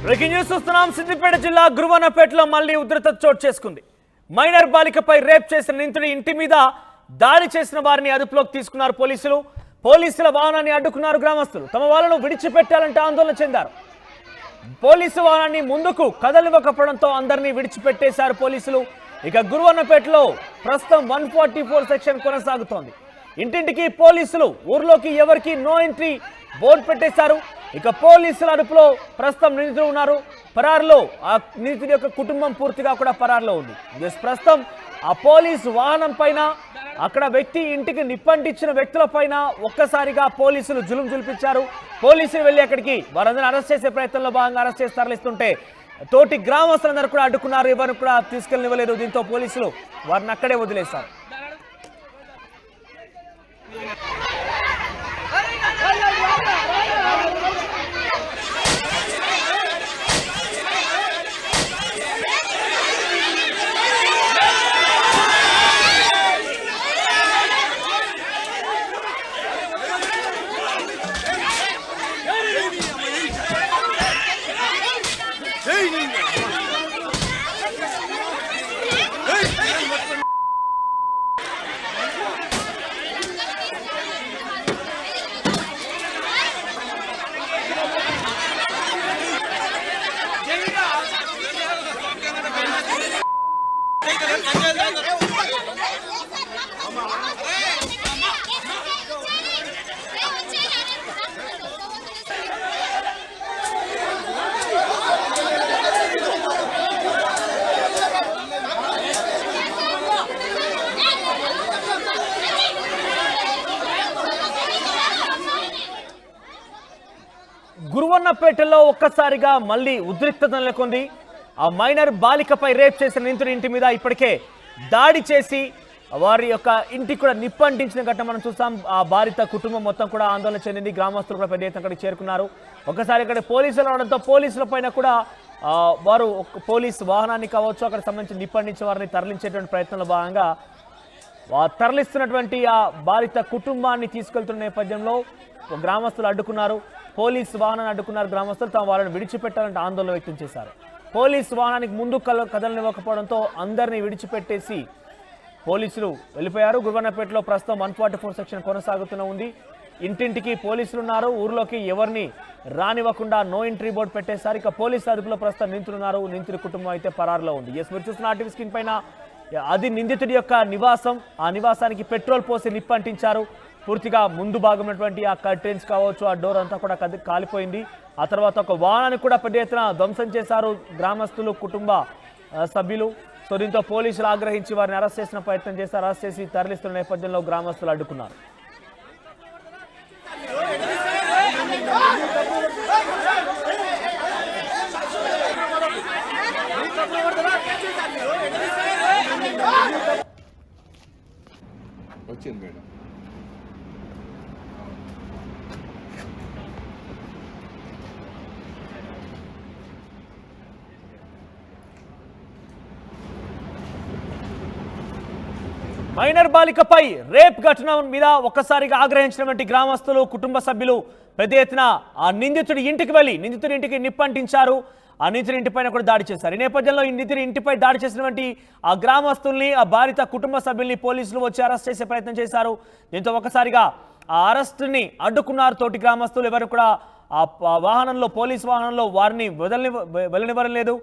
Breaking news చూస్తున్నాం. సిద్దిపేట జిల్లా గురువన్నపేటలో మళ్లీ ఉద్రిక్తత చోటు చేసుకుంది. మైనర్ బాలికపై రేప్ చేసిన నిందితుడి ఇంటి మీద దాడి చేసిన వారిని అదుపులోకి తీసుకున్నారు పోలీసులు. పోలీసుల వాహనాన్ని అడ్డుకున్నారు గ్రామస్తులు. తమ వాళ్ళను విడిచిపెట్టాలంటే ఆందోళన చెందారు. పోలీసు వాహనాన్ని ముందుకు కదలివ్వకపోవడంతో అందరినీ విడిచిపెట్టేశారు పోలీసులు. ఇక గురువన్నపేటలో ప్రస్తుతం 144 సెక్షన్ కొనసాగుతోంది. ఇంటింటికి పోలీసులు, ఊర్లోకి ఎవరికి నో ఎంట్రీ బోర్డు పెట్టేశారు. ఇక పోలీసుల అదుపులో ప్రస్తుతం నిందితులు ఉన్నారు. పరారులో ఆ నిందితుడి యొక్క కుటుంబం పూర్తిగా కూడా పరారులో ఉంది. ప్రస్తుతం ఆ పోలీసు వాహనం పైన, అక్కడ వ్యక్తి ఇంటికి నిప్పంటించిన వ్యక్తుల పైన ఒక్కసారిగా పోలీసులు జులుం జులిపించారు. పోలీసులు వెళ్ళి అక్కడికి వారందరూ అరెస్ట్ చేసే ప్రయత్నంలో భాగంగా అరెస్ట్ చేసి తరలిస్తుంటే తోటి గ్రామస్తులందరూ కూడా అడ్డుకున్నారు. ఎవరిని కూడా తీసుకెళ్ళనివ్వలేదు. దీంతో పోలీసులు వారిని అక్కడే వదిలేశారు. గురువన్నపేటలో ఒక్కసారిగా మళ్ళీ ఉద్రిక్తత నెలకొంది. ఆ మైనర్ బాలికపై రేప్ చేసిన నిందితుడి ఇంటి మీద ఇప్పటికే దాడి చేసి వారి యొక్క ఇంటికి కూడా నిప్పంటించిన ఘటన మనం చూస్తాం. ఆ బాధిత కుటుంబం మొత్తం కూడా ఆందోళన చెందింది. గ్రామస్తులు కూడా పెద్ద ఎత్తున అక్కడికి చేరుకున్నారు. ఒకసారి ఇక్కడ పోలీసులు రావడంతో పోలీసుల పైన కూడా వారు పోలీసు వాహనాన్ని కావచ్చు, అక్కడ సంబంధించి నిప్పంటించిన వారిని తరలించేటువంటి ప్రయత్నంలో భాగంగా తరలిస్తున్నటువంటి ఆ బాధిత కుటుంబాన్ని తీసుకెళ్తున్న నేపథ్యంలో గ్రామస్తులు అడ్డుకున్నారు. పోలీసు వాహనాన్ని అడ్డుకున్నారు గ్రామస్తులు. తమ వాళ్ళని విడిచిపెట్టాలంటే ఆందోళన వ్యక్తం చేశారు. పోలీసు వాహనానికి ముందు కదలనివ్వకపోవడంతో అందరినీ విడిచిపెట్టేసి పోలీసులు వెళ్ళిపోయారు. గురువన్నపేటలో ప్రస్తుతం 144 సెక్షన్ కొనసాగుతూనే ఉంది. ఇంటింటికి పోలీసులు ఉన్నారు. ఊర్లోకి ఎవరిని రానివ్వకుండా నో ఎంట్రీ బోర్డు పెట్టేశారు. ఇక పోలీసు అదుపులో ప్రస్తుతం నిందితులున్నారు. నిందితుడి కుటుంబం అయితే పరారులో ఉంది. మీరు చూస్తున్న ఆర్టీవీ స్క్రీన్ పైన అది నిందితుడి యొక్క నివాసం. ఆ నివాసానికి పెట్రోల్ పోసి నిప్పంటించారు. పూర్తిగా ముందు భాగమైనటువంటి ఆ కర్టెన్స్ కావచ్చు, ఆ డోర్ అంతా కూడా కాలిపోయింది. ఆ తర్వాత ఒక వాహనాన్ని కూడా పెద్ద ఎత్తున ధ్వంసం చేశారు గ్రామస్తులు, కుటుంబ సభ్యులు. సో దీంతో పోలీసులు ఆగ్రహించి వారిని అరెస్ట్ చేసిన ప్రయత్నం చేశారు. అరెస్ట్ చేసి తరలిస్తున్న నేపథ్యంలో గ్రామస్తులు అడ్డుకున్నారు. వచ్చింది మేడం. మైనర్ బాలికపై రేప్ ఘటన మీద ఒక్కసారిగా ఆగ్రహించినటువంటి గ్రామస్తులు, కుటుంబ సభ్యులు పెద్ద ఎత్తున ఆ నిందితుడి ఇంటికి వెళ్ళి నిందితుడి ఇంటికి నిప్పంటించారు. ఆ నిందితుడి ఇంటిపైన కూడా దాడి చేశారు. ఈ నేపథ్యంలో ఈ నిందితుడి ఇంటిపై దాడి చేసినటువంటి ఆ గ్రామస్తుల్ని, ఆ బాధిత కుటుంబ సభ్యుల్ని పోలీసులు వచ్చి అరెస్ట్ చేసే ప్రయత్నం చేశారు. దీంతో ఒక్కసారిగా ఆ అరెస్టుని అడ్డుకున్నారు తోటి గ్రామస్తులు. ఎవరు కూడా ఆ వాహనంలో, పోలీసు వాహనంలో వారిని వెళ్ళనివ్వడం లేదు.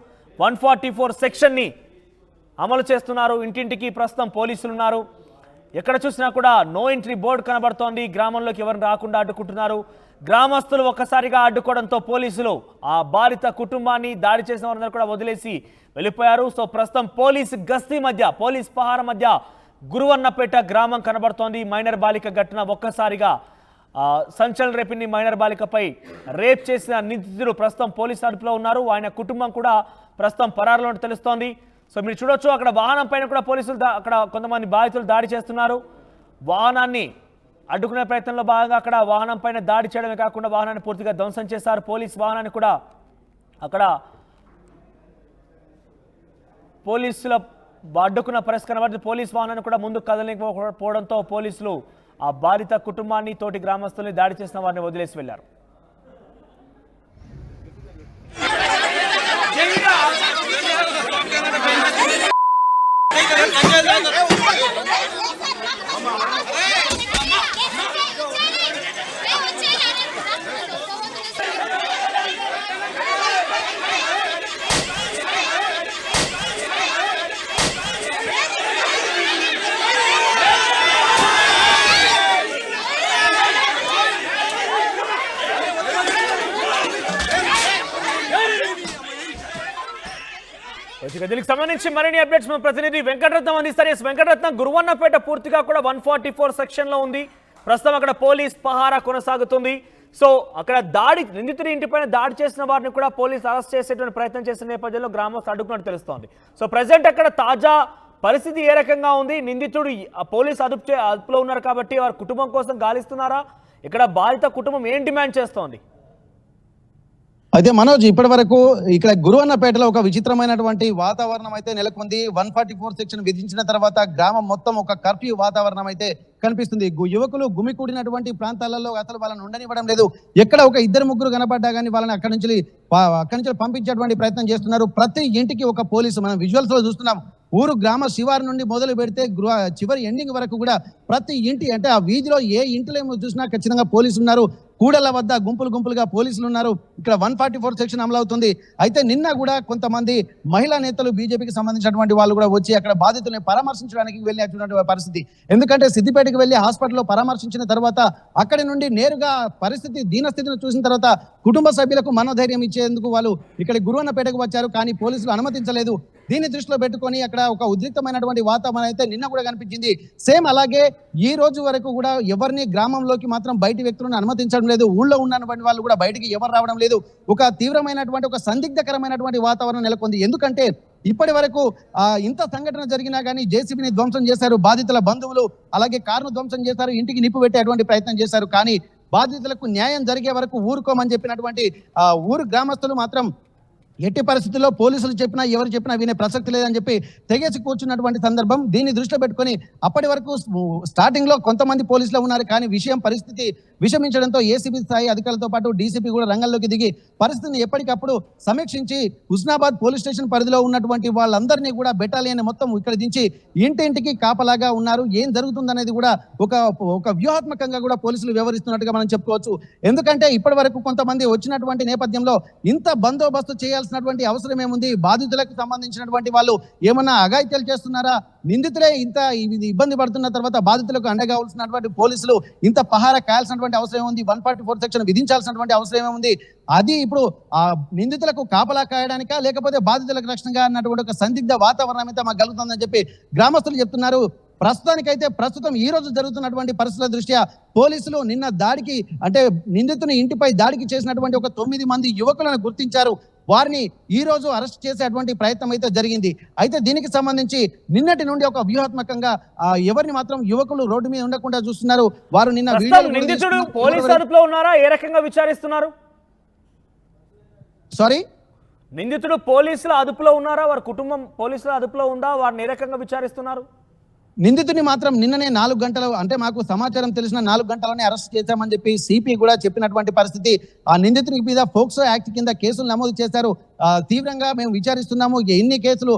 144 సెక్షన్ని అమలు చేస్తున్నారు. ఇంటింటికి ప్రస్తుతం పోలీసులు ఉన్నారు. ఎక్కడ చూసినా కూడా నో ఎంట్రీ బోర్డు కనబడుతోంది. గ్రామంలోకి ఎవరిని రాకుండా అడ్డుకుంటున్నారు. గ్రామస్తులు ఒక్కసారిగా అడ్డుకోవడంతో పోలీసులు ఆ బాధిత కుటుంబాన్ని, దాడి చేసిన వారందరూ కూడా వదిలేసి వెళ్ళిపోయారు. సో ప్రస్తుతం పోలీసు గస్తీ మధ్య, పోలీస్ పహార మధ్య గురువన్నపేట గ్రామం కనబడుతోంది. మైనర్ బాలిక ఘటన ఒక్కసారిగా సంచలనం రేపింది. మైనర్ బాలికపై రేప్ చేసిన నిందితుడు ప్రస్తుతం పోలీసు అదుపులో ఉన్నారు. ఆయన కుటుంబం కూడా ప్రస్తుతం పరారులో తెలుస్తోంది. సో మీరు చూడొచ్చు, అక్కడ వాహనం పైన కూడా పోలీసులు అక్కడ కొంతమంది బాధితులు దాడి చేస్తున్నారు. వాహనాన్ని అడ్డుకునే ప్రయత్నంలో భాగంగా అక్కడ వాహనం పైన దాడి చేయడమే కాకుండా వాహనాన్ని పూర్తిగా ధ్వంసం చేశారు. పోలీస్ వాహనాన్ని కూడా అక్కడ పోలీసుల అడ్డుకున్న పరిస్థితి కనబడుతుంది. పోలీస్ వాహనాన్ని కూడా ముందుకు కదలకపోవడంతో పోలీసులు ఆ బాధిత కుటుంబాన్ని, తోటి గ్రామస్తుల్ని, దాడి చేసిన వారిని వదిలేసి వెళ్లారు. దీనికి సంబంధించి మరిన్ని అప్డేట్స్ మన ప్రతినిధి వెంకటరత్నం అందిస్తారు. ఎస్ వెంకటరత్నం, గురువన్నపేట పూర్తిగా కూడా 144 సెక్షన్ లో ఉంది. ప్రస్తుతం అక్కడ పోలీస్ పహారా కొనసాగుతుంది. సో అక్కడ నిందితుడి ఇంటిపైన దాడి చేసిన వారిని కూడా పోలీసు అరెస్ట్ చేసేటువంటి ప్రయత్నం చేసిన నేపథ్యంలో గ్రామస్తులు అడ్డుకున్నట్టు తెలుస్తోంది. సో ప్రజెంట్ అక్కడ తాజా పరిస్థితి ఏ రకంగా ఉంది? నిందితుడు పోలీసు అదుపులో ఉన్నారు కాబట్టి వారి కుటుంబం కోసం గాలిస్తున్నారా? ఇక్కడ బాధిత కుటుంబం ఏం డిమాండ్ చేస్తోంది? అయితే మనోజ్, ఇప్పటి వరకు ఇక్కడ గురువన్నపేటలో ఒక విచిత్రమైనటువంటి వాతావరణం అయితే నెలకొంది. 144 సెక్షన్ విధించిన తర్వాత గ్రామం మొత్తం ఒక కర్ఫ్యూ వాతావరణం అయితే కనిపిస్తుంది. యువకులు గుమికూడినటువంటి ప్రాంతాలలో అసలు వాళ్ళని ఉండనివ్వడం లేదు. ఎక్కడ ఒక ఇద్దరు ముగ్గురు కనపడ్డా కానీ వాళ్ళని అక్కడి నుంచి పంపించేటువంటి ప్రయత్నం చేస్తున్నారు. ప్రతి ఇంటికి ఒక పోలీసు, మనం విజువల్స్ లో చూస్తున్నాం. ఊరు గ్రామ శివారు నుండి మొదలు పెడితే చివరి ఎండింగ్ వరకు కూడా ప్రతి ఇంటి, అంటే ఆ వీధిలో ఏ ఇంటిలో చూసినా ఖచ్చితంగా పోలీసులు ఉన్నారు. కూడల వద్ద గుంపులుగా పోలీసులు ఉన్నారు. ఇక్కడ 144 సెక్షన్ అమలు అవుతుంది. అయితే నిన్న కూడా కొంతమంది మహిళా నేతలు, బీజేపీకి సంబంధించినటువంటి వాళ్ళు కూడా వచ్చి అక్కడ బాధితుల్ని పరామర్శించడానికి వెళ్ళినటువంటి పరిస్థితి. ఎందుకంటే సిద్దిపేటకి వెళ్ళి హాస్పిటల్లో పరామర్శించిన తర్వాత అక్కడి నుండి నేరుగా పరిస్థితి దీనస్థితిని చూసిన తర్వాత కుటుంబ సభ్యులకు మనోధైర్యం ఇచ్చేందుకు వాళ్ళు ఇక్కడ గురువన్నపేటకు వచ్చారు. కానీ పోలీసులు అనుమతించలేదు. దీన్ని దృష్టిలో పెట్టుకొని అక్కడ ఒక ఉద్రిక్తమైనటువంటి వాతావరణం అయితే నిన్న కూడా కనిపించింది. సేమ్ అలాగే ఈ రోజు వరకు కూడా ఎవరిని గ్రామంలోకి మాత్రం బయటి వ్యక్తులను అనుమతించడం లేదు. ఊళ్ళో ఉన్నటువంటి వాళ్ళు కూడా బయటికి ఎవరు రావడం లేదు. ఒక తీవ్రమైనటువంటి, ఒక సందిగ్ధకరమైనటువంటి వాతావరణం నెలకొంది. ఎందుకంటే ఇప్పటి వరకు ఇంత సంఘటన జరిగినా కానీ జేసీబీని ధ్వంసం చేశారు బాధితుల బంధువులు, అలాగే కారును ధ్వంసం చేశారు, ఇంటికి నిప్పు పెట్టేటువంటి ప్రయత్నం చేశారు. కానీ బాధితులకు న్యాయం జరిగే వరకు ఊరుకోమని చెప్పినటువంటి ఊరు గ్రామస్తులు మాత్రం ఎట్టి పరిస్థితుల్లో పోలీసులు చెప్పినా ఎవరు చెప్పినా వినే ప్రసక్తి లేదని చెప్పి తెగేసి కూర్చున్నటువంటి సందర్భం. దీన్ని దృష్టిలో పెట్టుకొని అప్పటి వరకు స్టార్టింగ్ లో కొంతమంది పోలీసులు ఉన్నారు. కానీ పరిస్థితి విషమించడంతో ఏసీబీ స్థాయి అధికారులతో పాటు డీసీపీ కూడా రంగంలోకి దిగి పరిస్థితిని ఎప్పటికప్పుడు సమీక్షించి హుస్నాబాద్ పోలీస్ స్టేషన్ పరిధిలో ఉన్నటువంటి వాళ్ళందరినీ కూడా బెటాలియన్ మొత్తం ఇక్కడ దించి ఇంటింటికి కాపలాగా ఉన్నారు. ఏం జరుగుతుందనేది కూడా ఒక వ్యూహాత్మకంగా కూడా పోలీసులు వ్యవహరిస్తున్నట్టుగా మనం చెప్పుకోవచ్చు. ఎందుకంటే ఇప్పటి వరకు కొంతమంది వచ్చినటువంటి నేపథ్యంలో ఇంత బందోబస్తు చేయాల్సినటువంటి అవసరం ఏముంది? బాధితులకు సంబంధించినటువంటి వాళ్ళు ఏమన్నా అఘాయిత్యాలు చేస్తున్నారా? నిందితులే ఇంత ఇబ్బంది పడుతున్న తర్వాత బాధితులకు అండగా కావాల్సినటువంటి పోలీసులు ఇంత పహారా కాయాల్సినటువంటి అవసరం ఏముంది? 144 సెక్షన్ విధించాల్సినటువంటి అవసరం ఏముంది? అది ఇప్పుడు ఆ నిందితులకు కాపలా కాయడానికా లేకపోతే బాధితులకు రక్షణగా అన్నటువంటి ఒక సందిగ్ధ వాతావరణం అయితే మాకు కలుగుతుందని చెప్పి గ్రామస్తులు చెప్తున్నారు. ప్రస్తుతం ఈ రోజు జరుగుతున్నటువంటి పరిస్థితుల దృష్ట్యా పోలీసులు నిన్న దాడికి, అంటే నిందితుని ఇంటిపై దాడికి చేసినటువంటి ఒక 9 మంది యువకులను గుర్తించారు. వారిని ఈ రోజు అరెస్ట్ చేసేటువంటి ప్రయత్నం అయితే జరిగింది. అయితే దీనికి సంబంధించి నిన్నటి నుండి ఒక వ్యూహాత్మకంగా ఎవరిని మాత్రం యువకులు రోడ్డు మీద ఉండకుండా చూస్తున్నారు. వారు నిన్న నిందితుడు పోలీసు అదుపులో ఉన్నారా? ఏ రకంగా విచారిస్తున్నారు? సారీ, నిందితుడు పోలీసుల అదుపులో ఉన్నారా? వారి కుటుంబం పోలీసుల అదుపులో ఉందా? వారిని ఏ రకంగా విచారిస్తున్నారు? నిందితుని మాత్రం నిన్ననే 4 గంటలు, అంటే మాకు సమాచారం తెలిసిన 4 గంటలోనే అరెస్ట్ చేశామని చెప్పి సిపి కూడా చెప్పినటువంటి పరిస్థితి. ఆ నిందితుని మీద పోక్సో యాక్ట్ కింద కేసులు నమోదు చేశారు. తీవ్రంగా మేము విచారిస్తున్నాము. ఎన్ని కేసులు,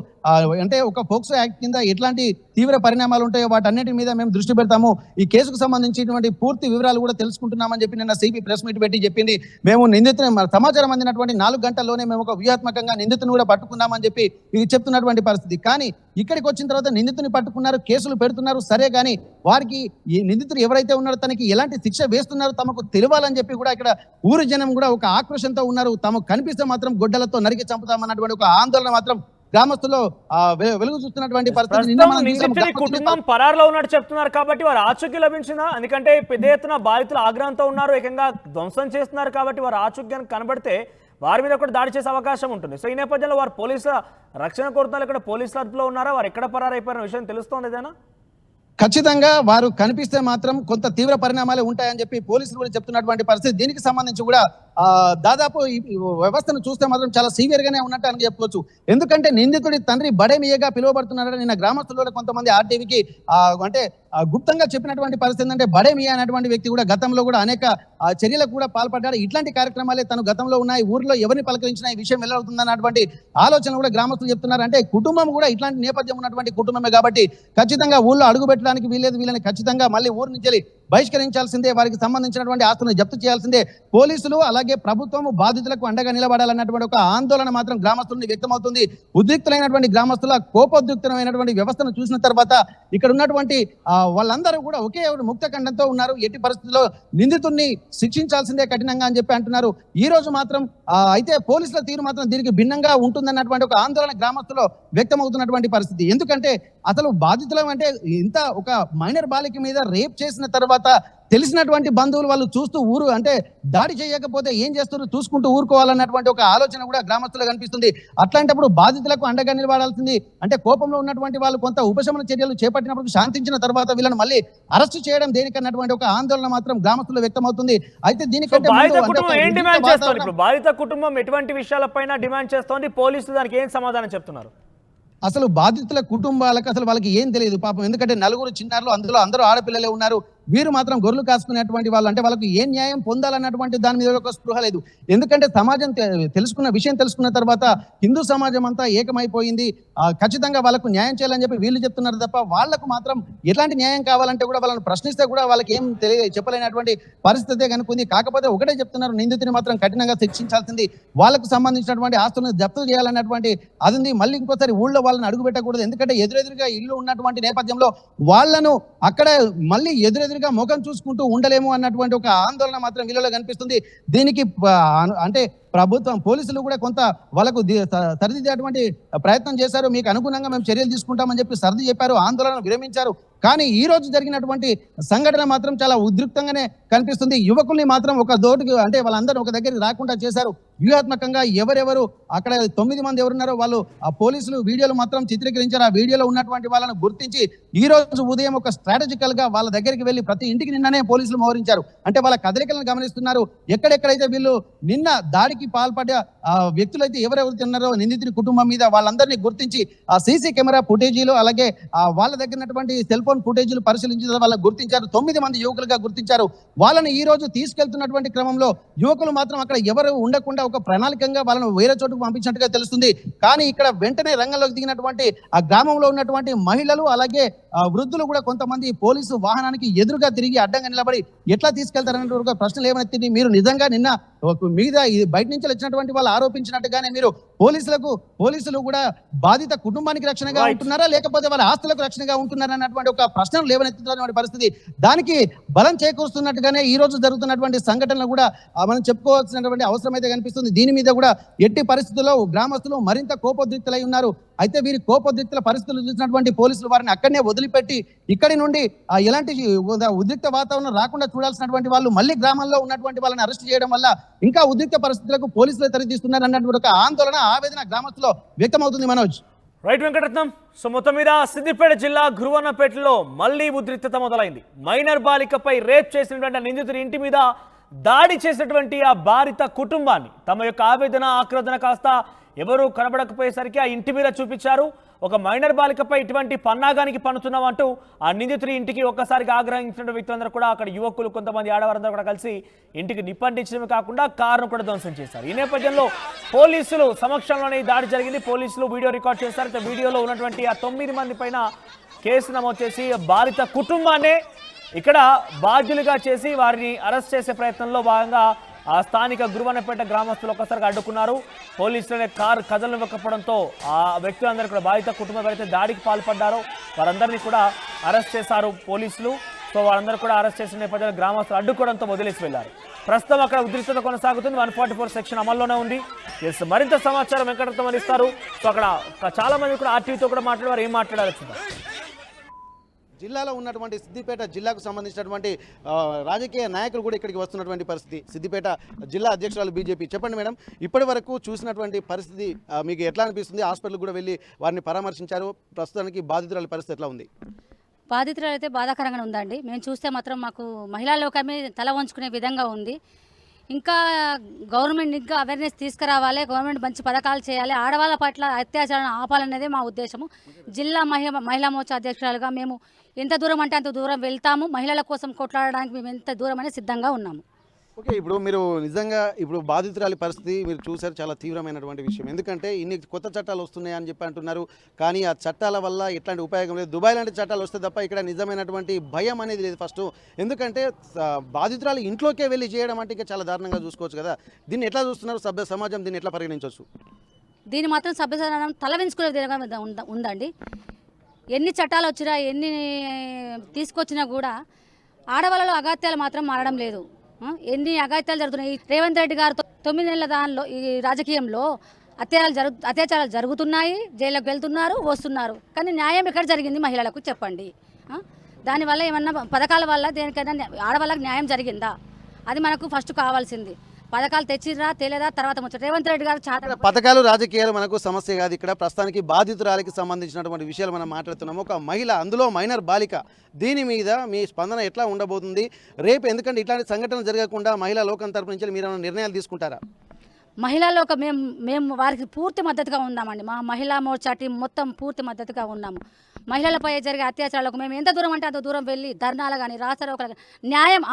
అంటే ఒక పోక్సో యాక్ట్ కింద ఎట్లాంటి తీవ్ర పరిణామాలు ఉంటాయో వాటన్నిటి మీద మేము దృష్టి పెడతాము. ఈ కేసుకు సంబంధించినటువంటి పూర్తి వివరాలు కూడా తెలుసుకుంటున్నామని చెప్పి నిన్న సిపి ప్రెస్ మీట్ పెట్టి చెప్పింది. మేము నిందితుని సమాచారం అందినటువంటి 4 గంటల్లోనే మేము ఒక వ్యూహాత్మకంగా నిందితుని కూడా పట్టుకున్నామని చెప్పి ఇది చెప్తున్నటువంటి పరిస్థితి. కానీ ఇక్కడికి వచ్చిన తర్వాత నిందితుని పట్టుకున్నారు, కేసులు పెడుతున్నారు. సరే, కానీ వారికి ఈ నిందితుడు ఎవరైతే ఉన్నారో తనకి ఎలాంటి శిక్ష వేస్తున్నారో తమకు తెలియాలని చెప్పి కూడా ఇక్కడ ఊరు జనం కూడా ఒక ఆక్రోషంతో ఉన్నారు. తమకు కనిపిస్తే మాత్రం గొడ్డలతో నరికి చంపుతామన్నటువంటి ఒక ఆందోళన మాత్రం గ్రామస్తుల్లో వెలుగు చూస్తున్నటువంటి పరిస్థితి. కుటుంబం పరారులో ఉన్నట్టు చెప్తున్నారు కాబట్టి వారు ఆచూకీ లభించిందా? ఎందుకంటే పెద్ద ఎత్తున బాధితులు ఆగ్రహంతో ఉన్నారు, ఏకంగా ధ్వంసం చేస్తున్నారు కాబట్టి వారు ఆచూక్యాన్ని కనబడితే వారి మీద కూడా దాడి చేసే అవకాశం ఉంటుంది. సో ఈ నేపథ్యంలో వారు పోలీసుల రక్షణ కోరుతున్నారు. ఇక్కడ పోలీసుల అదుపులో ఉన్నారా? వారు ఎక్కడ పరారైపోయిన విషయం తెలుస్తోంది ఏదైనా? ఖచ్చితంగా వారు కనిపిస్తే మాత్రం కొంత తీవ్ర పరిణామాలు ఉంటాయని చెప్పి పోలీసులు కూడా చెప్తున్నటువంటి పరిస్థితి. దీనికి సంబంధించి కూడా దాదాపు ఈ వ్యవస్థను చూస్తే మాత్రం చాలా సీవియర్ గానే ఉన్నట్టు అని చెప్పుకోవచ్చు. ఎందుకంటే నిందితుడి తండ్రి బడేమియగా పిలువబడుతున్నారని నిన్న గ్రామస్తులు కొంతమంది ఆర్టీవీకి అంటే గుప్తంగా చెప్పినటువంటి పరిస్థితి ఏంటంటే బడేమియా అనేటువంటి వ్యక్తి కూడా గతంలో కూడా అనేక చర్యలకు కూడా పాల్పడ్డాడు. ఇట్లాంటి కార్యక్రమాలే తను గతంలో ఉన్నాయి, ఊర్లో ఎవరిని పలకరించినా ఈ విషయం వెల్లవుతుందన్నటువంటి ఆలోచన కూడా గ్రామస్తులు చెప్తున్నారు. అంటే కుటుంబం కూడా ఇట్లాంటి నేపథ్యం ఉన్నటువంటి కుటుంబమే కాబట్టి ఖచ్చితంగా ఊళ్ళో అడుగు పెట్టడానికి వీలేదు, వీళ్ళని ఖచ్చితంగా మళ్ళీ ఊరు నుంచి బహిష్కరించాల్సిందే, వారికి సంబంధించినటువంటి ఆస్తులను జప్తు చేయాల్సిందే. పోలీసులు అలాగే ప్రభుత్వం బాధితులకు అండగా నిలబడాలన్నటువంటి ఒక ఆందోళన మాత్రం గ్రామస్తులని వ్యక్తమవుతుంది. ఉద్రిక్తులైనటువంటి గ్రామస్తుల కోపోద్రిక్తమైనటువంటి వ్యవస్థను చూసిన తర్వాత ఇక్కడ ఉన్నటువంటి వాళ్ళందరూ కూడా ఒకే ముక్త ఖండంతో ఉన్నారు. ఎట్టి పరిస్థితుల్లో నిందితుడిని శిక్షించాల్సిందే కఠినంగా అని చెప్పి అంటున్నారు. ఈ రోజు మాత్రం అయితే పోలీసుల తీరు మాత్రం దీనికి భిన్నంగా ఉంటుందన్నటువంటి ఒక ఆందోళన గ్రామస్తుల్లో వ్యక్తమవుతున్నటువంటి పరిస్థితి. ఎందుకంటే అసలు బాధితులం అంటే ఇంత ఒక మైనర్ బాలిక మీద రేప్ చేసిన తర్వాత తెలిసినటువంటి బంధువులు వాళ్ళు చూస్తూ ఊరు అంటే దాడి చేయకపోతే ఏం చేస్తారు, చూసుకుంటూ ఊరుకోవాలన్నటువంటి ఒక ఆలోచన కూడా గ్రామస్తులు కనిపిస్తుంది. అట్లాంటప్పుడు బాధితులకు అండగా నిలబడాల్సింది అంటే కోపంలో ఉన్నటువంటి వాళ్ళు కొంత ఉపశమన చర్యలు చేపట్టినప్పుడు శాంతించిన తర్వాత వీళ్ళని మళ్ళీ అరెస్ట్ చేయడం దేనికన్నటువంటి ఒక ఆందోళన మాత్రం గ్రామస్తులు వ్యక్తమవుతుంది. అయితే దీనికంటే బాధిత కుటుంబం ఎటువంటి విషయాలపైన డిమాండ్ చేస్తోంది, పోలీసులు దానికి ఏం సమాధానం చెప్తున్నారు? అసలు బాధితుల కుటుంబాలకు అసలు వాళ్ళకి ఏం తెలియదు పాపం. ఎందుకంటే నలుగురు చిన్నారులు, అందులో అందరూ ఆడపిల్లలే ఉన్నారు. వీరు మాత్రం గొర్రెలు కాసుకునేటువంటి వాళ్ళు, అంటే వాళ్ళకి ఏ న్యాయం పొందాలన్నటువంటి దాని మీద ఒక స్పృహ లేదు. ఎందుకంటే సమాజం తెలుసుకున్న తర్వాత హిందూ సమాజం అంతా ఏకమైపోయింది. ఖచ్చితంగా వాళ్ళకు న్యాయం చేయాలని చెప్పి వీళ్ళు చెప్తున్నారు తప్ప వాళ్ళకు మాత్రం ఎలాంటి న్యాయం కావాలంటే కూడా వాళ్ళని ప్రశ్నిస్తే కూడా వాళ్ళకి ఏం చెప్పలేనటువంటి పరిస్థితే కనుకుంది. కాకపోతే ఒకటే చెప్తున్నారు, నిందితుని మాత్రం కఠినంగా శిక్షించాల్సింది, వాళ్ళకు సంబంధించినటువంటి ఆస్తులను జప్తు చేయాలన్నటువంటి అది ఉంది. మళ్ళీ ఇంకోసారి ఊళ్ళో వాళ్ళని అడుగు పెట్టకూడదు. ఎందుకంటే ఎదురెదురుగా ఇల్లు ఉన్నటువంటి నేపథ్యంలో వాళ్ళను అక్కడ మళ్ళీ ఎదురెదురుగా ముఖం చూసుకుంటూ ఉండలేము అన్నటువంటి ఒక ఆందోళన మాత్రం వీళ్ళలో కనిపిస్తుంది. దీనికి అంటే ప్రభుత్వం పోలీసులు కూడా కొంత వాళ్ళకు సరిదిద్దేటువంటి ప్రయత్నం చేశారు. మీకు అనుగుణంగా మేము చర్యలు తీసుకుంటామని చెప్పి సర్ది చెప్పారు, ఆందోళన విరమించారు. కానీ ఈ రోజు జరిగినటువంటి సంఘటన మాత్రం చాలా ఉద్రిక్తంగానే కనిపిస్తుంది. యువకుల్ని మాత్రం ఒక దోటికి అంటే వాళ్ళందరూ ఒక దగ్గరికి రాకుండా చేశారు. వ్యూహాత్మకంగా ఎవరెవరు అక్కడ 9 మంది ఎవరున్నారో వాళ్ళు ఆ పోలీసులు వీడియోలు మాత్రం చిత్రీకరించారు. ఆ వీడియోలో ఉన్నటువంటి వాళ్ళను గుర్తించి ఈ రోజు ఉదయం ఒక స్ట్రాటజికల్ గా వాళ్ళ దగ్గరికి వెళ్ళి ప్రతి ఇంటికి నిన్ననే పోలీసులు మోహరించారు. అంటే వాళ్ళ కదలికలను గమనిస్తున్నారు. ఎక్కడెక్కడైతే వీళ్ళు నిన్న దాడికి పాల్పడ్డ వ్యక్తులైతే ఎవరెవరు తిన్నారో నిందితుడి కుటుంబం మీద వాళ్ళందరినీ గుర్తించి ఆ సీసీ కెమెరా ఫుటేజీలు అలాగే వాళ్ళ దగ్గర సెల్ ఫోన్ ఫుటేజీలు పరిశీలించిన వాళ్ళని గుర్తించారు. 9 మంది యువకులుగా గుర్తించారు. వాళ్ళని ఈ రోజు తీసుకెళ్తున్నటువంటి క్రమంలో యువకులు మాత్రం అక్కడ ఎవరు ఉండకుండా ఒక ప్రణాళికంగా వాళ్ళను వేరే చోటుకు పంపించినట్టుగా తెలుస్తుంది. కానీ ఇక్కడ వెంటనే రంగంలోకి దిగినటువంటి ఆ గ్రామంలో ఉన్నటువంటి మహిళలు అలాగే వృద్ధులు కూడా కొంతమంది పోలీసు వాహనానికి ఎదురుగా తిరిగి అడ్డంగా నిలబడి ఎట్లా తీసుకెళ్తారనే ప్రశ్నలు ఏమైనా మీరు నిజంగా నిన్న మీద బయట నుంచి వచ్చినటువంటి వాళ్ళు ఆరోపించినట్టుగానే మీరు పోలీసులు కూడా బాధిత కుటుంబానికి రక్షణగా ఉంటున్నారా లేకపోతే వాళ్ళ ఆస్తులకు రక్షణగా ఉంటున్నారా అన్నటువంటి ఒక ప్రశ్నలు లేవనెత్తుతున్నటువంటి పరిస్థితి. దానికి బలం చేకూరుస్తున్నట్టుగానే ఈ రోజు జరుగుతున్నటువంటి సంఘటనలు కూడా మనం చెప్పుకోవాల్సినటువంటి అవసరం అయితే కనిపిస్తుంది. దీని మీద కూడా ఎట్టి పరిస్థితుల్లో గ్రామస్తులు మరింత కోపోద్రిక్తులై ఉన్నారు. అయితే వీరి కోపోద్రిక్తుల పరిస్థితులు చూసినటువంటి పోలీసులు వారిని అక్కడనే వదిలిపెట్టి ఇక్కడి నుండి ఎలాంటి ఉద్రిక్త వాతావరణం రాకుండా చూడాల్సినటువంటి వాళ్ళు మళ్ళీ గ్రామంలో ఉన్నటువంటి వాళ్ళని అరెస్ట్ చేయడం వల్ల ఇంకా ఉద్రిక్త పరిస్థితులకు పోలీసులు తెరదీస్తున్నారు అన్నటువంటి ఒక ఆందోళన ఆవేదన గ్రామస్తుల్లో వ్యక్తమవుతుంది. మనోజ్. రైట్ వెంకటరత్నం. సో మొత్తం మీద సిద్దిపేట జిల్లా గురువన్నపేటలో మళ్లీ ఉద్రిక్తత మొదలైంది. మైనర్ బాలికపై రేప్ చేసినటువంటి నిందితుడి ఇంటి మీద దాడి చేసినటువంటి ఆ బాధిత కుటుంబాన్ని తమ యొక్క ఆవేదన ఆక్రోధన కాస్త ఎవరు కనబడకపోయేసరికి ఆ ఇంటి మీద చూపించారు. ఒక మైనర్ బాలికపై ఇటువంటి పన్నాగానికి పన్నుతున్నాం అంటూ ఆ నిందితుడి ఇంటికి ఒక్కసారిగా ఆగ్రహించిన వ్యక్తులందరూ కూడా అక్కడ యువకులు కొంతమంది ఆడవారందరూ కూడా కలిసి ఇంటికి నిప్పంటించడమే కాకుండా కారును కూడా ధ్వంసం చేశారు. ఈ నేపథ్యంలో పోలీసులు సమక్షంలోనే దాడి జరిగింది. పోలీసులు వీడియో రికార్డ్ చేశారు. వీడియోలో ఉన్నటువంటి ఆ 9 మంది పైన కేసు నమోదు చేసి బాధిత కుటుంబాన్నే ఇక్కడ బాధ్యులుగా చేసి వారిని అరెస్ట్ చేసే ప్రయత్నంలో భాగంగా ఆ స్థానిక గురువన్నపేట గ్రామస్తులు ఒక్కసారిగా అడ్డుకున్నారు. పోలీసులనే కారు కదలనివ్వకపోవడంతో ఆ వ్యక్తులందరూ కూడా బాధిత కుటుంబం ఎవరైతే దాడికి పాల్పడ్డారో వారందరినీ కూడా అరెస్ట్ చేశారు పోలీసులు. సో వారందరూ కూడా అరెస్ట్ చేసిన నేపథ్యంలో గ్రామస్తులు అడ్డుకోవడంతో వదిలేసి వెళ్లారు. ప్రస్తుతం అక్కడ ఉద్రిక్తత కొనసాగుతుంది. 144 సెక్షన్ అమల్లోనే ఉంది. మరింత సమాచారం వెంకటరత్నం అందిస్తారు. సో అక్కడ చాలా మంది కూడా ఆర్టీవీతో కూడా మాట్లాడారు. ఏం మాట్లాడారు చూద్దాం. జిల్లాలో ఉన్నటువంటి సిద్దిపేట జిల్లాకు సంబంధించినటువంటి రాజకీయ నాయకులు కూడా ఇక్కడికి వస్తున్నటువంటి పరిస్థితి. సిద్దిపేట జిల్లా అధ్యక్షురాలు బీజేపీ. చెప్పండి మేడం, ఇప్పటి వరకు చూసినటువంటి పరిస్థితి మీకు ఎట్లా అనిపిస్తుంది? హాస్పిటల్ కూడా వెళ్ళి వారిని పరామర్శించారు. ప్రస్తుతానికి బాధితురాల పరిస్థితి ఎట్లా ఉంది? బాధితురాలు అయితే బాధాకరంగా ఉందండి. మేము చూస్తే మాత్రం మాకు మహిళా లోకమే తల వంచుకునే విధంగా ఉంది. ఇంకా గవర్నమెంట్ ఇంకా అవేర్నెస్ తీసుకురావాలి, గవర్నమెంట్ మంచి పథకాలు చేయాలి, ఆడవాళ్ళ పట్ల అత్యాచారాన్ని ఆపాలనేదే మా ఉద్దేశము. జిల్లా మహిళా మోర్చా అధ్యక్షురాలుగా మేము ఎంత దూరం అంటే అంత దూరం వెళ్తాము. మహిళల కోసం కొట్లాడడానికి మేము ఎంత దూరం అనేది సిద్ధంగా ఉన్నాము. ఓకే, ఇప్పుడు మీరు నిజంగా ఇప్పుడు బాధితురాలి పరిస్థితి మీరు చూసారు, చాలా తీవ్రమైనటువంటి విషయం. ఎందుకంటే ఇన్ని కొత్త చట్టాలు వస్తున్నాయి అని చెప్పి అంటున్నారు, కానీ ఆ చట్టాల వల్ల ఎట్లాంటి ఉపయోగం లేదు. దుబాయ్ లాంటి చట్టాలు వస్తే తప్ప ఇక్కడ నిజమైనటువంటి భయం అనేది లేదు ఫస్ట్. ఎందుకంటే బాధితురాలు ఇంట్లోకే వెళ్ళి చేయడం అంటే ఇంకా చాలా దారుణంగా చూసుకోవచ్చు కదా. దీన్ని ఎట్లా చూస్తున్నారు సభ్య సమాజం, దీన్ని ఎట్లా పరిగణించవచ్చు? దీన్ని మాత్రం సభ్య సమాజం తలవించుకునే విధంగా ఉందండి. ఎన్ని చట్టాలు వచ్చినా ఎన్ని తీసుకొచ్చినా కూడా ఆడవాళ్ళలో అగాత్యాలు మాత్రం మారడం లేదు. ఎన్ని అగాత్యాలు జరుగుతున్నాయి. రేవంత్ రెడ్డి గారు 9 నెలల దానిలో ఈ రాజకీయంలో అత్యాచారాలు జరుగుతున్నాయి, జైల్లోకి వెళ్తున్నారు, వస్తున్నారు. కానీ న్యాయం ఎక్కడ జరిగింది మహిళలకు చెప్పండి. దానివల్ల ఏమన్నా పథకాల వల్ల దేనికైనా ఆడవాళ్ళకి న్యాయం జరిగిందా? అది మనకు ఫస్ట్ కావాల్సింది. పథకాలు తెచ్చిరా తెలియదా తర్వాత ముచ్చట. రేవంత్ రెడ్డి గారు చాలా పథకాలు రాజకీయాలు మనకు సమస్య కాదు. ఇక్కడ ప్రస్తుతానికి బాధితురాలికి సంబంధించినటువంటి విషయాలు మనం మాట్లాడుతున్నాము. ఒక మహిళ, అందులో మైనర్ బాలిక. దీని మీద మీ స్పందన ఎట్లా ఉండబోతుంది రేపు? ఎందుకంటే ఇట్లాంటి సంఘటనలు జరగకుండా మహిళా లోకం తరపు నుంచి మీరు ఏమైనా నిర్ణయాలు తీసుకుంటారా? మహిళల్లో ఒక మేము వారికి పూర్తి మద్దతుగా ఉన్నామండి. మా మహిళా మోర్చా టీం మొత్తం పూర్తి మద్దతుగా ఉన్నాము. మహిళలపై జరిగే అత్యాచారాలకు మేము ఎంత దూరం అంటే అంత దూరం వెళ్ళి ధర్నాలు కానీ రాస్తారోకలు కానీ న్యాయం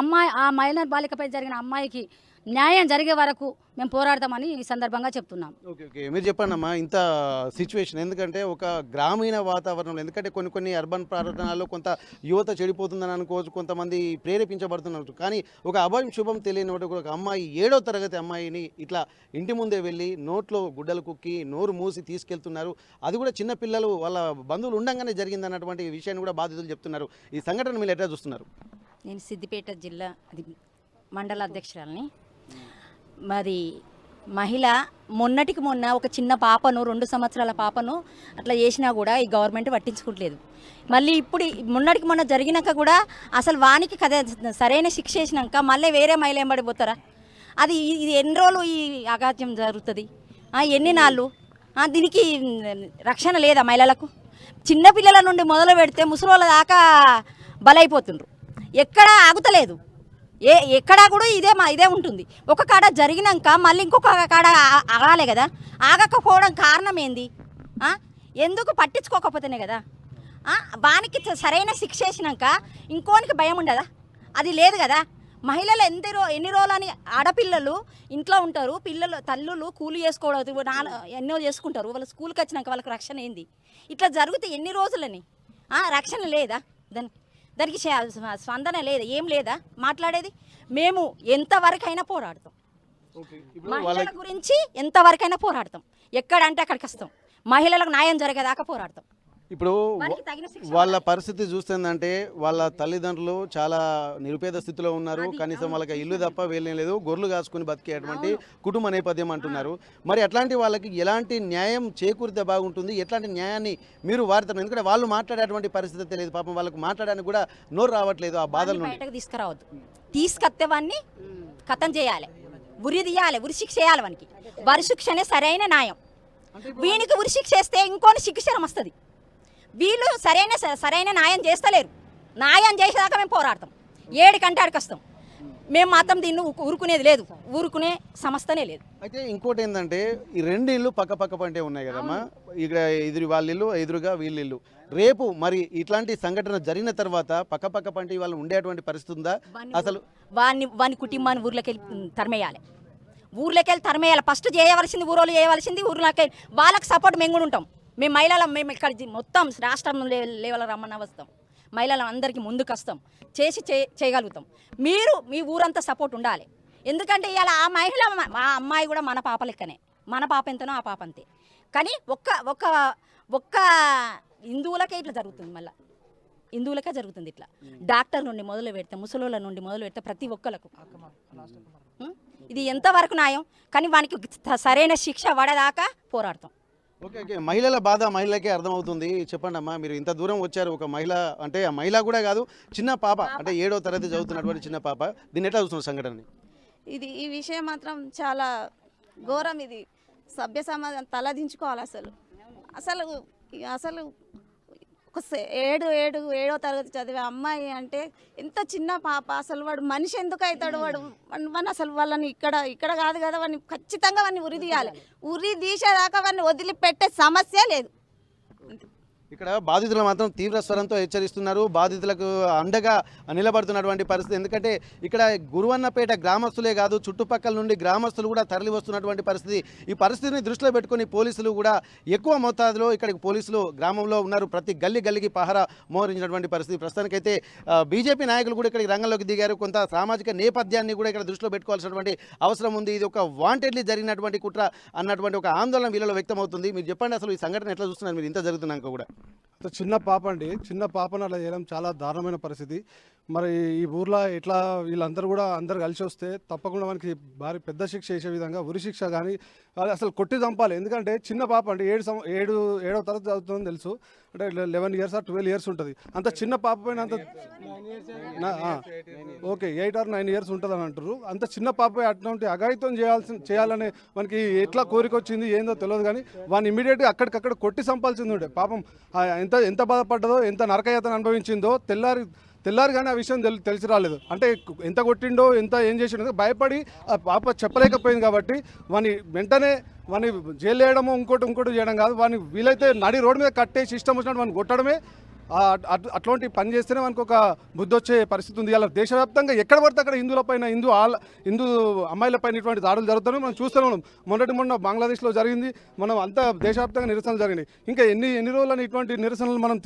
ఆ మైనర్ బాలికపై జరిగిన అమ్మాయికి న్యాయం జరిగే వరకు మేము పోరాడతామని ఈ సందర్భంగా చెప్తున్నాం. ఓకే ఓకే, మీరు చెప్పండి అమ్మా ఇంత సిచ్యువేషన్. ఎందుకంటే ఒక గ్రామీణ వాతావరణంలో, ఎందుకంటే కొన్ని అర్బన్ ప్రాంతాల్లో కొంత యువత చెడిపోతుందని అనుకోవచ్చు, కొంతమంది ప్రేరేపించబడుతున్నారు. కానీ ఒక అభయం శుభం తెలియని ఒక అమ్మాయి, 7వ తరగతి అమ్మాయిని ఇట్లా ఇంటి ముందే వెళ్ళి నోట్లో గుడ్డలు కుక్కి నోరు మూసి తీసుకెళ్తున్నారు. అది కూడా చిన్న పిల్లలు వాళ్ళ బంధువులు ఉండగానే జరిగింది అన్నటువంటి విషయాన్ని కూడా బాధితులు చెప్తున్నారు. ఈ సంఘటన మీరు ఎట్లా చూస్తున్నారు? నేను సిద్దిపేట జిల్లా మండల అధ్యక్షురాలని. మరి మహిళ మొన్నటికి మొన్న ఒక చిన్న పాపను, 2 సంవత్సరాల పాపను అట్లా చేసినా కూడా ఈ గవర్నమెంట్ పట్టించుకోవట్లేదు. మళ్ళీ ఇప్పుడు మొన్నటికి మొన్న జరిగినాక కూడా అసలు వానికి కథ సరైన శిక్ష వేసినాక మళ్ళీ వేరే మహిళ ఎంబడిపోతారా? అది ఇది ఎన్ని రోజులు ఈ అగాత్యం జరుగుతుంది? ఎన్ని నాళ్ళు? దీనికి రక్షణ లేదా మహిళలకు? చిన్నపిల్లల నుండి మొదలు పెడితే ముసలోళ్ళ దాకా బలైపోతుండ్రు. ఎక్కడా ఆగుతలేదు. ఎక్కడా కూడా ఇదే ఉంటుంది. ఒక కాడ జరిగినాక మళ్ళీ ఇంకొక కాడ ఆగాలి కదా. ఆగకపోవడం కారణం ఏంది? ఎందుకు పట్టించుకోకపోతేనే కదా. వానికి సరైన శిక్ష వేసినాక ఇంకోనికి భయం ఉండదా? అది లేదు కదా. మహిళలు ఎన్ని రోజులని ఆడపిల్లలు ఇంట్లో ఉంటారు, పిల్లలు తల్లులు కూలి చేసుకోవడం ఎన్నో చేసుకుంటారు. వాళ్ళు స్కూల్కి వచ్చినాక వాళ్ళకి రక్షణ ఏంది? ఇట్లా జరిగితే ఎన్ని రోజులని రక్షణ లేదా? దానికి స్పందన లేదా? ఏం లేదా మాట్లాడేది? మేము ఎంతవరకైనా పోరాడతాం. మహిళల గురించి ఎంతవరకైనా పోరాడతాం. ఎక్కడంటే అక్కడికి వస్తాం. మహిళలకు న్యాయం జరిగేదాకా పోరాడతాం. ఇప్పుడు వాళ్ళ పరిస్థితి చూస్తుందంటే వాళ్ళ తల్లిదండ్రులు చాలా నిరుపేద స్థితిలో ఉన్నారు. కనీసం వాళ్ళకి ఇల్లు తప్ప వేయలేం లేదు, గొర్రెలు కాసుకుని బతికేటువంటి కుటుంబ నేపథ్యం అంటున్నారు. మరి అట్లాంటి వాళ్ళకి ఎలాంటి న్యాయం చేకూరితే బాగుంటుంది? ఎట్లాంటి న్యాయాన్ని మీరు వాడతారు? ఎందుకంటే వాళ్ళు మాట్లాడేటువంటి పరిస్థితి తెలియదు. పాపం వాళ్ళకు మాట్లాడడానికి కూడా నోరు రావట్లేదు ఆ బాధలు. బయటకు తీసుకురావద్దు. తీసుకొస్తే వాడిని కథం చేయాలి, ఉరి తీయాలి, ఉరి శిక్ష చేయాలి. వానికి వరి శిక్షనే సరైన న్యాయం. వీనికి ఉరి శిక్ష చేస్తే ఇంకోని శిక్షరం వస్తుంది. వీళ్ళు సరైన న్యాయం చేస్తలేరు. న్యాయం చేసేదాకా మేము పోరాడతాం. 7 కంటే అడికొస్తాం. మేము మాత్రం దీన్ని ఊరుకునేది లేదు, ఊరుకునే సమస్తనే లేదు. అయితే ఇంకోటి ఏంటంటే ఈ 2 ఇళ్ళు పక్క పంటే ఉన్నాయి కదమ్మా. ఇక్కడ ఎదురు వాళ్ళ ఇల్లు, ఎదురుగా వీళ్ళిల్లు. రేపు మరి ఇట్లాంటి సంఘటన జరిగిన తర్వాత పక్క పంటే వాళ్ళు ఉండేటువంటి పరిస్థితి ఉందా? అసలు వాని కుటుంబాన్ని ఊర్లోకెళ్ళి తరిమేయాలి. ఫస్ట్ చేయవలసింది ఊరోళ్ళు చేయవలసింది. ఊర్లోకి వాళ్ళకి సపోర్ట్ మేము కూడా ఉంటాం. మేము మేము ఇక్కడ మొత్తం రాష్ట్రం లెవెల్ రమ్మన్న వస్తాం. మహిళలు అందరికీ ముందుకు వస్తాం, చేయగలుగుతాం. మీరు మీ ఊరంతా సపోర్ట్ ఉండాలి. ఎందుకంటే ఇవాళ ఆ మహిళ ఆ అమ్మాయి కూడా మన పాప లెక్కనే. మన పాప ఎంతనో ఆ పాప అంతే. కానీ ఒక్క హిందువులకే ఇట్లా జరుగుతుంది. మళ్ళీ హిందువులకే జరుగుతుంది ఇట్లా. డాక్టర్ నుండి మొదలు పెడితే, ముసలోళ్ళ నుండి మొదలు పెడితే ప్రతి ఒక్కరికి ఇది ఎంతవరకు న్యాయం? కానీ వానికి సరైన శిక్ష పడేదాకా పోరాడతాం. ఓకే ఓకే, మహిళల బాధ మహిళలకే అర్థమవుతుంది. చెప్పండి అమ్మా, మీరు ఇంత దూరం వచ్చారు. ఒక మహిళ అంటే ఆ మహిళ కూడా కాదు, చిన్న పాప, అంటే 7వ తరగతి చదువుతున్నటువంటి చిన్న పాప. దీన్ని ఎట్లా చూస్తున్నారు సంఘటనని? ఈ విషయం మాత్రం చాలా ఘోరం. ఇది సభ్య సమాజం తలదించుకోవాలి. అసలు ఏడో తరగతి చదివే అమ్మాయి అంటే ఎంత చిన్న పాప, అసలు వాడు మనిషి ఎందుకు అవుతాడు? వాడు అసలు వాళ్ళని ఇక్కడ కాదు కదా, వాడిని ఖచ్చితంగా వాడిని ఉరి తీయాలి. ఉరి తీసేదాకా వాడిని వదిలిపెట్టే సమస్య లేదు. ఇక్కడ బాధితులు మాత్రం తీవ్ర స్వరంతో హెచ్చరిస్తున్నారు. బాధితులకు అండగా నిలబడుతున్నటువంటి పరిస్థితి. ఎందుకంటే ఇక్కడ గురువన్నపేట గ్రామస్తులే కాదు, చుట్టుపక్కల నుండి గ్రామస్తులు కూడా తరలి వస్తున్నటువంటి పరిస్థితి. ఈ పరిస్థితిని దృష్టిలో పెట్టుకుని పోలీసులు కూడా ఎక్కువ మోతాదులో ఇక్కడికి పోలీసులు గ్రామంలో ఉన్నారు. ప్రతి గల్లీకి పహరా మోహరించినటువంటి పరిస్థితి. ప్రస్తుతానికైతే బీజేపీ నాయకులు కూడా ఇక్కడికి రంగంలోకి దిగారు. కొంత సామాజిక నేపథ్యాన్ని కూడా ఇక్కడ దృష్టిలో పెట్టుకోవాల్సినటువంటి అవసరం ఉంది. ఇది ఒక వాంటెడ్లీ జరిగినటువంటి కుట్ర అన్నటువంటి ఒక ఆందోళన వీళ్ళలో వ్యక్తమవుతుంది. మీరు చెప్పండి, అసలు ఈ సంఘటన ఎట్లా చూస్తున్నారు మీరు ఇంత జరుగుతున్నాక కూడా? చిన్న పాప అండి, చిన్న పాపను అలా చేయడం చాలా దారుణమైన పరిస్థితి. మరి ఈ ఊర్లో ఇట్లా వీళ్ళందరూ కూడా అందరు కలిసి వస్తే తప్పకుండా మనకి భారీ పెద్ద శిక్ష చేసే విధంగా ఉరి శిక్ష కానీ అసలు కొట్టి చంపాలి. ఎందుకంటే చిన్న పాప అంటే 7వ తరగతి చదువుతుందని తెలుసు, అంటే 11 years or 12 years ఉంటుంది. అంత చిన్న పాప పైన అంత ఓకే 8 or 9 years ఉంటుంది అని అంటారు. అంత చిన్న పాప అటువంటి అఘాయిత్యం చేయాలని మనకి ఎట్లా కోరిక వచ్చింది ఏందో తెలియదు, కానీ వాడిని ఇమీడియట్గా అక్కడికక్కడ కొట్టి చంపాల్సింది ఉండే. పాపం ఎంత బాధపడ్డదో, ఎంత నరకయాతన అనుభవించిందో తెల్లారి కానీ ఆ విషయం తెలిసి రాలేదు. అంటే ఎంత కొట్టిండో ఏం చేసిండో భయపడి ఆ పాప చెప్పలేకపోయింది. కాబట్టి వెంటనే జైలు వేయడమో ఇంకోటి చేయడం కాదు, వీలైతే నడి రోడ్డు మీద కట్టేసి ఇష్టం వచ్చినట్టు కొట్టడమే. అట్లాంటి పని చేస్తేనే మనకు ఒక బుద్ధి వచ్చే పరిస్థితి ఉంది. అలా దేశవ్యాప్తంగా ఎక్కడ పడితే అక్కడ హిందువులపైన హిందూ అమ్మాయిలపైన ఇటువంటి దాడులు జరుగుతున్నాయి. మనం చూస్తూనే ఉన్నాం. మొన్న బంగ్లాదేశ్లో జరిగింది. మనం అంతా దేశవ్యాప్తంగా నిరసనలు జరిగినాయి. ఇంకా ఎన్ని రోజులని ఇటువంటి నిరసనలు మనం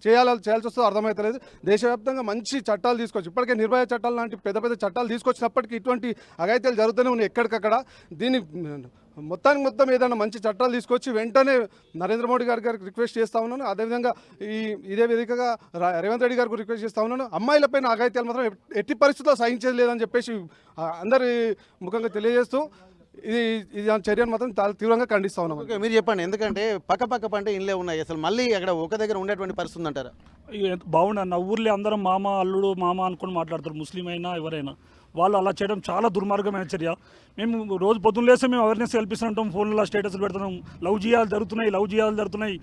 చేయాల్సి వస్తుందో అర్థమవుతలేదు. దేశవ్యాప్తంగా మంచి చట్టాలు తీసుకొచ్చి ఇప్పటికే నిర్భయ చట్టాలు లాంటి పెద్ద చట్టాలు తీసుకొచ్చినప్పటికీ ఇటువంటి అఘాయిత్యాలు జరుగుతూనే ఉన్నాయి ఎక్కడికక్కడ. దీన్ని మొత్తం ఏదైనా మంచి చట్టాలు తీసుకొచ్చి వెంటనే నరేంద్ర మోడీ గారికి రిక్వెస్ట్ చేస్తూ ఉన్నాను. అదేవిధంగా ఇదే వేదికగా రేవంత్ రెడ్డి గారికి రిక్వెస్ట్ చేస్తూ ఉన్నాను. అమ్మాయిలపైన అఘాయిత్యాలు మాత్రం ఎట్టి పరిస్థితుల్లో సహించేది లేదని చెప్పేసి అందరి ముఖంగా తెలియజేస్తూ ఇది చర్యను మాత్రం చాలా తీవ్రంగా ఖండిస్తా ఉన్నాం. ఓకే, మీరు చెప్పండి. ఎందుకంటే పక్క పంటే ఇండ్లే ఉన్నాయి, అసలు మళ్ళీ అక్కడ ఒక దగ్గర ఉండేటువంటి పరిస్థితి ఉందంటారా? బాగుండు అన్న. ఊర్లో అందరం మామ అల్లుడు మామ అనుకుని మాట్లాడతారు, ముస్లిం అయినా ఎవరైనా. వాళ్ళు అలా చేయడం చాలా దుర్మార్గమైన చర్య. మేము రోజు పొద్దున్న లేస్తే మేము అవేర్నెస్ కల్పిస్తుంటాం, ఫోన్లలో స్టేటస్లు పెడుతున్నాం. లవ్ జియాలు జరుగుతున్నాయి.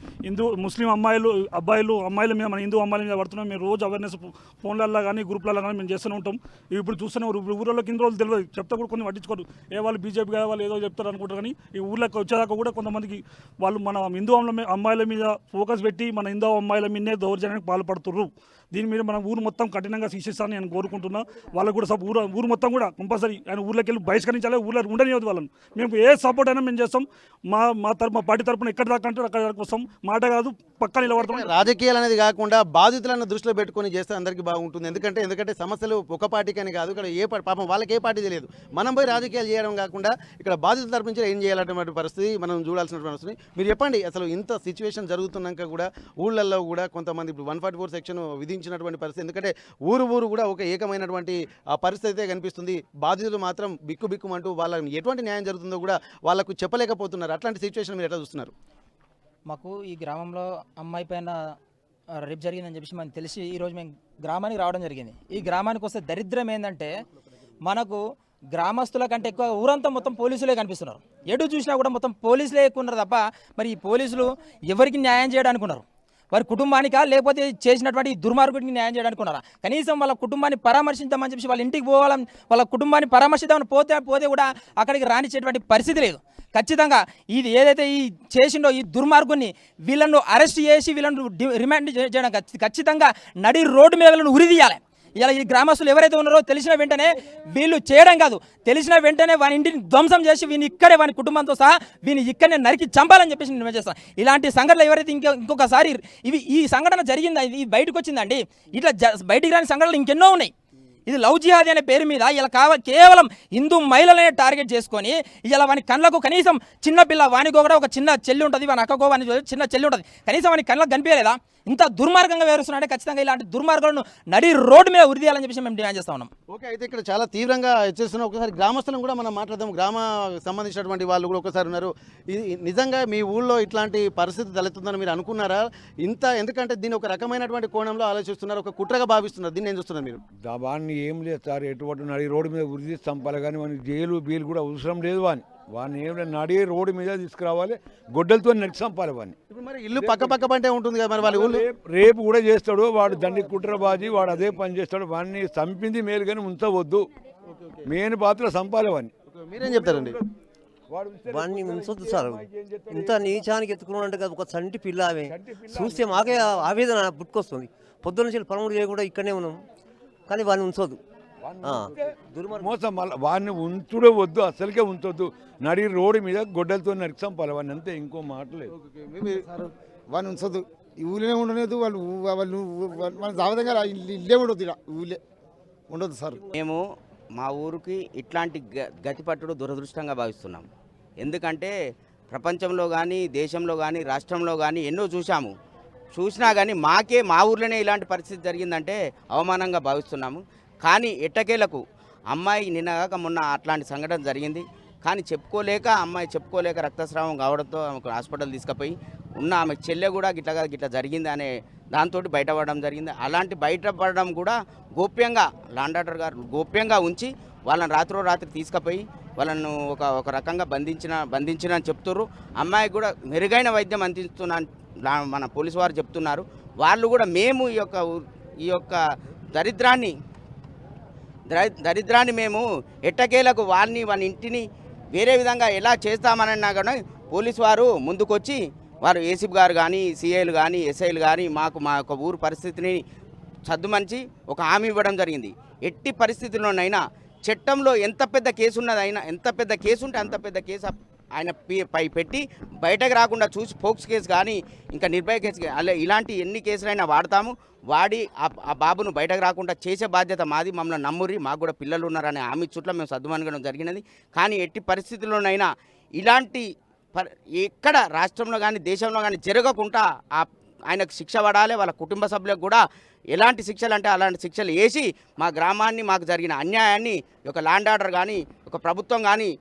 ముస్లిం అమ్మాయిల మీద, మన హిందూ అమ్మాయిల మీద పడుతున్నాం. మేము రోజు అవేర్నెస్ ఫోన్లలో కానీ గ్రూప్లలో కానీ మేము చేస్తూనే ఉంటాం. ఇప్పుడు చూస్తూనే ఊళ్ళోకి ఇన్ని రోజులు తెలియదు, చెప్తా కూడా కొన్ని పట్టించుకోరు. వాళ్ళు బీజేపీ కదా వాళ్ళు ఏదో చెప్తారు అనుకుంటారు. కానీ ఈ ఊళ్ళకి వచ్చేదాకా కూడా కొంతమందికి వాళ్ళు మన హిందూ అమ్మాయిల మీద ఫోకస్ పెట్టి మన హిందూ అమ్మాయిల మీదనే దౌర్జన్యానికి పాల్పడుతున్నారు. దీని మీద మనం ఊరు మొత్తం కఠినంగా శిక్షిస్తానని నేను కోరుకుంటున్నా. వాళ్ళకు కూడా ఊరు మొత్తం కూడా కంపల్సరీ ఆయన ఊర్లోకి వెళ్ళి బహిష్కరించాలి, ఊళ్ళో ఉండనివ్వదు వాళ్ళని. మేము ఏ సపోర్ట్ అయినా మేము చేస్తాం. మా పార్టీ తరఫున ఎక్కడి దాకా అంటే అక్కడ దాకా వస్తాం. మాట కాదు, పక్క నిలబడతాం. రాజకీయాలు అనేది కాకుండా బాధితులను దృష్టిలో పెట్టుకొని చేస్తే అందరికీ బాగుంటుంది. ఎందుకంటే సమస్యలు ఒక పార్టీకి అని కాదు, ఇక్కడ పాపం వాళ్ళకి ఏ పార్టీ తెలియదు. మనం పోయి రాజకీయాలు చేయడం కాకుండా ఇక్కడ బాధితుల తరపు నుంచి ఏం చేయాలన్నటువంటి పరిస్థితి మనం చూడాల్సినటువంటి పరిస్థితి. మీరు చెప్పండి, అసలు ఇంత సిచ్యువేషన్ జరుగుతున్నాక కూడా ఊళ్ళల్లో కూడా కొంతమంది ఇప్పుడు 144 సెక్షన్ విధించినటువంటి పరిస్థితి. ఎందుకంటే ఊరు కూడా ఒక ఏకమైనటువంటి ఆ పరిస్థితి అయితే కనిపిస్తుంది. బాధితులు మాత్రం బిక్కుమంటూ వాళ్ళని ఎటువంటి న్యాయం జరుగుతుందో కూడా వాళ్ళకు చెప్పలేకపోతున్నారు. అట్లాంటి సిచ్యువేషన్ మీరు ఎట్లా చూస్తున్నారు? మాకు ఈ గ్రామంలో అమ్మాయి పైన రేపు జరిగిందని చెప్పేసి మనకు తెలిసి ఈరోజు మేము గ్రామానికి రావడం జరిగింది. ఈ గ్రామానికి వస్తే దరిద్రం ఏంటంటే మనకు గ్రామస్తుల కంటే ఎక్కువ ఊరంతా మొత్తం పోలీసులే కనిపిస్తున్నారు. ఎటు చూసినా కూడా మొత్తం పోలీసులే ఎక్కువ ఉన్నారు తప్ప మరి ఈ పోలీసులు ఎవరికి న్యాయం చేయడానికి ఉన్నారు? వారి కుటుంబానికా లేకపోతే చేసినటువంటి దుర్మార్గుడికి న్యాయం చేయడానికి ఉన్నారా? కనీసం వాళ్ళ కుటుంబాన్ని పరామర్శిద్దామని చెప్పి వాళ్ళ ఇంటికి పోవాలని వాళ్ళ కుటుంబాన్ని పరామర్శిద్దామని పోతే కూడా అక్కడికి రానిచ్చేటువంటి పరిస్థితి లేదు. ఖచ్చితంగా ఇది ఏదైతే ఈ చేసిండో ఈ దుర్మార్గుని వీళ్ళను అరెస్ట్ చేసి వీళ్ళను రిమాండ్ చేయడం ఖచ్చితంగా నడి రోడ్డు మీద వీళ్ళను ఉరిదీయాలి. ఇలా ఈ గ్రామస్తులు ఎవరైతే ఉన్నారో తెలిసిన వెంటనే వీళ్ళు చేయడం కాదు, తెలిసిన వెంటనే వాని ఇంటిని ధ్వంసం చేసి వాని కుటుంబంతో సహా ఇక్కడనే నరికి చంపాలని చెప్పేసి నేను చేస్తాను. ఇలాంటి సంఘటనలు ఎవరైతే ఇంకొకసారి ఈ సంఘటన జరిగిందా, ఇది బయటకు వచ్చిందండి, ఇట్లా బయటికి రాని సంఘటనలు ఇంకెన్నో ఉన్నాయి. ఇది లవ్ జిహాదీ అనే పేరు మీద ఇలా కేవలం హిందూ మహిళలనే టార్గెట్ చేసుకొని ఇలా వాని కళ్ళకు కనీసం చిన్నపిల్ల వానికో కూడా ఒక చిన్న చెల్లి ఉంటుంది, వాని అక్కకో వాని చిన్న చెల్లి ఉంటుంది, కనీసం వాని కళ్ళకు కనిపించలేదా? ఇంత దుర్మార్గంగా వ్యవహరిస్తున్నాడే ఖచ్చితంగా ఇలాంటి దుర్మార్గాలను నడి రోడ్డు మీద ఉరిదీయాలని చెప్పేసి మేము డిమాండ్ చేస్తా ఉన్నాం. ఓకే, అయితే ఇక్కడ చాలా తీవ్రంగా హెచ్చరిస్తున్నాం. ఒకసారి గ్రామస్తులను కూడా మనం మాట్లాడదాం. గ్రామ సంబంధించినటువంటి వాళ్ళు కూడా ఒకసారి ఉన్నారు. ఇది నిజంగా మీ ఊళ్ళో ఇట్లాంటి పరిస్థితి తలెత్తుందని మీరు అనుకున్నారా? ఎందుకంటే దీన్ని ఒక రకమైనటువంటి కోణంలో ఆలోచిస్తున్నారు, ఒక కుట్రగా భావిస్తున్నారు. దీన్ని ఏం చూస్తున్నారు మీరు? దాన్ని ఏం లేదు సార్, ఎటువంటి నడి రోడ్డు మీద ఉరిదీసి చంపాలి, కానీ మనకి జైలు బీలు కూడా అవసరం లేదు. వాడిని ఏమైనా నడి రోడ్డు మీద తీసుకురావాలి, గొడ్డలతో నడిచి చంపాలి వాడిని. ఇప్పుడు మరి ఇల్లు పక్క పంటే ఉంటుంది కదా మరి వాళ్ళ ఊళ్ళో. రేపు కూడా చేస్తాడు వాడు, దండి కుట్రబాజీ వాడు, అదే పని చేస్తాడు. వాడిని చంపింది మేలు కానీ ఉంచవద్దు, మెయిన్ పాత్ర చంపాలి వాడిని. మీరేం చెప్తారండి? వాడిని ఉంచొద్దు సార్, ఇంత నీచానికి ఎత్తుకున్నాడంటే కదా, ఒక చంటి పిల్ల ఆమె చూస్తే మాకే ఆవేదన పుట్టుకొస్తుంది. పొద్దున్న నుంచి పనులు చేయకుండా ఇక్కడనే ఉన్నాం, కానీ వాడిని ఉంచొద్దు. మోసం మళ్ళీ వాడిని ఉంచుడే వద్దు, అసలుకే ఉంచొద్దు. నడి రోడ్డు మీద గొడ్డలతో నరికి చంపాలి వాడిని, అంతే, ఇంకో మాట లేదు. వాడిని ఉంచొద్దు, ఈ ఊళ్ళో ఉండలేదు. వాళ్ళు మన జాగ్రత్తగా ఇల్లే ఉండొద్దు, ఇలా ఊళ్ళే ఉండొద్దు సార్. మేము మా ఊరికి ఇట్లాంటి గతి పట్టుడు దురదృష్టంగా భావిస్తున్నాం. ఎందుకంటే ప్రపంచంలో కానీ, దేశంలో కానీ, రాష్ట్రంలో కానీ ఎన్నో చూసినా కానీ మా ఊర్లోనే ఇలాంటి పరిస్థితి జరిగిందంటే అవమానంగా భావిస్తున్నాము. కానీ ఎట్టకేలకు అమ్మాయి నిన్నగాక మొన్న అట్లాంటి సంఘటన జరిగింది. కానీ అమ్మాయి చెప్పుకోలేక రక్తస్రావం కావడంతో ఆమెకు హాస్పిటల్ తీసుకుపోయి ఉన్న ఆమె చెల్లె కూడా గిట్లా జరిగింది అనే దాంతో బయటపడడం జరిగింది. అలాంటి బయటపడడం కూడా గోప్యంగా లాండ్ ఆర్డర్ గారు గోప్యంగా ఉంచి వాళ్ళని రాత్రి తీసుకుపోయి వాళ్ళను ఒక రకంగా బంధించిన అని చెప్తున్నారు. అమ్మాయికి కూడా మెరుగైన వైద్యం అందిస్తున్నా మన పోలీసు వారు చెప్తున్నారు. వాళ్ళు కూడా మేము ఈ యొక్క దరిద్రాన్ని మేము ఎట్టకేలకు వాని ఇంటిని వేరే విధంగా ఎలా చేస్తామనన్నా కూడా పోలీసు వారు ముందుకొచ్చి వారు ఏసీపీ గారు కానీ, సిఐలు కానీ, ఎస్ఐలు కానీ మా యొక్క ఊరు పరిస్థితిని సద్దుమంచి ఒక హామీ ఇవ్వడం జరిగింది. ఎట్టి పరిస్థితుల్లోనైనా చట్టంలో ఎంత పెద్ద కేసు ఉన్నదైనా, ఎంత పెద్ద కేసు ఉంటే అంత పెద్ద కేసు ఆయన పై పెట్టి బయటకు రాకుండా చూసి పోక్స్ కేసు కానీ, ఇంకా నిర్భయ కేసు అలా ఇలాంటి ఎన్ని కేసులైనా వాడి ఆ బాబును బయటకు రాకుండా చేసే బాధ్యత మాది. మమ్మల్ని నమ్మురి, మాకు కూడా పిల్లలు ఉన్నారనే హామీ చుట్ల మేము సద్దుమనగడం జరిగినది. కానీ ఎట్టి పరిస్థితుల్లోనైనా ఇలాంటి ఎక్కడ రాష్ట్రంలో కానీ, దేశంలో కానీ జరగకుండా ఆయనకు శిక్ష పడాలి. వాళ్ళ కుటుంబ సభ్యులకు కూడా ఎలాంటి శిక్షలు అంటే అలాంటి శిక్షలు వేసి మా గ్రామాన్ని, మాకు జరిగిన అన్యాయాన్ని ఒక లాండ్ ఆర్డర్ కానీ, ఒక ప్రభుత్వం కానీ